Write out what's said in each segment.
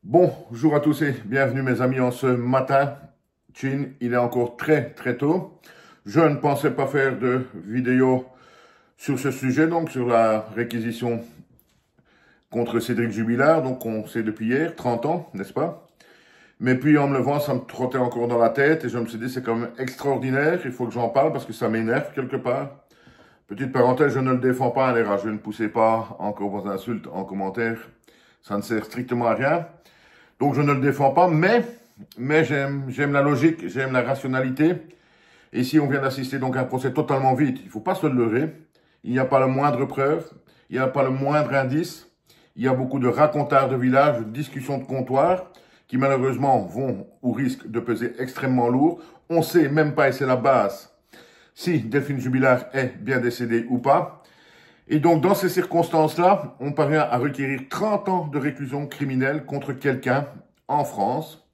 Bonjour à tous et bienvenue mes amis en ce matin. Chin, il est encore très tôt. Je ne pensais pas faire de vidéo sur ce sujet, donc sur la réquisition contre Cédric Jubilard, donc on sait depuis hier, 30 ans, n'est-ce pas? Mais puis en me levant, ça me trottait encore dans la tête et je me suis dit c'est quand même extraordinaire, il faut que j'en parle parce que ça m'énerve quelque part. Petite parenthèse, je ne le défends pas, les rageux, ne poussez pas encore vos insultes en commentaire, ça ne sert strictement à rien. Donc je ne le défends pas, mais j'aime la logique, j'aime la rationalité. Et si on vient d'assister donc à un procès totalement vide, il ne faut pas se leurrer. Il n'y a pas la moindre preuve, il n'y a pas le moindre indice. Il y a beaucoup de racontards de village, de discussions de comptoir, qui malheureusement vont ou risquent de peser extrêmement lourd. On ne sait même pas, et c'est la base, si Delphine Jubilard est bien décédée ou pas. Et donc, dans ces circonstances-là, on parvient à requérir 30 ans de réclusion criminelle contre quelqu'un en France,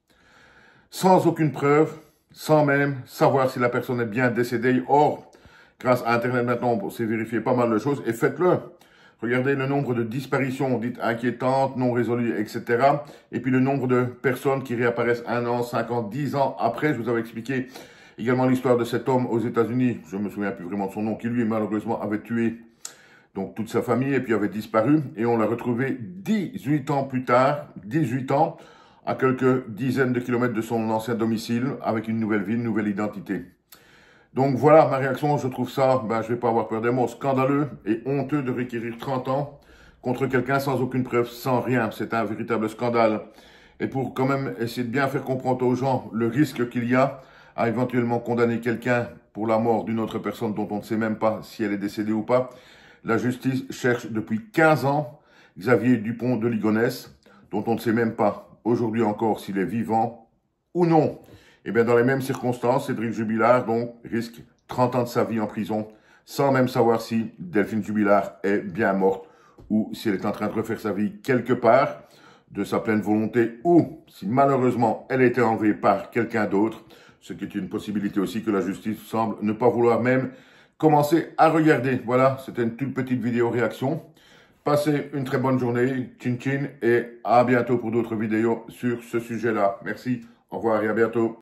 sans aucune preuve, sans même savoir si la personne est bien décédée. Or, grâce à Internet maintenant, on sait vérifier pas mal de choses, et faites-le. Regardez le nombre de disparitions dites inquiétantes, non résolues, etc. Et puis le nombre de personnes qui réapparaissent 1 an, 5 ans, 10 ans après. Je vous avais expliqué également l'histoire de cet homme aux États-Unis, je ne me souviens plus vraiment de son nom, qui lui, malheureusement, avait tué donc toute sa famille, et puis avait disparu, et on l'a retrouvé 18 ans plus tard, 18 ans, à quelques dizaines de kilomètres de son ancien domicile, avec une nouvelle vie, une nouvelle identité. Donc voilà ma réaction, je trouve ça, je vais pas avoir peur des mots, scandaleux et honteux de requérir 30 ans contre quelqu'un sans aucune preuve, sans rien. C'est un véritable scandale. Et pour quand même essayer de bien faire comprendre aux gens le risque qu'il y a à éventuellement condamner quelqu'un pour la mort d'une autre personne dont on ne sait même pas si elle est décédée ou pas, la justice cherche depuis 15 ans Xavier Dupont de Ligonnès, dont on ne sait même pas aujourd'hui encore s'il est vivant ou non. Et bien dans les mêmes circonstances, Cédric Jubilard donc risque 30 ans de sa vie en prison, sans même savoir si Delphine Jubilard est bien morte ou si elle est en train de refaire sa vie quelque part de sa pleine volonté, ou si malheureusement elle a été enlevée par quelqu'un d'autre, ce qui est une possibilité aussi que la justice semble ne pas vouloir même commencez à regarder. Voilà, c'était une toute petite vidéo réaction. Passez une très bonne journée, chin chin, et à bientôt pour d'autres vidéos sur ce sujet-là. Merci, au revoir et à bientôt.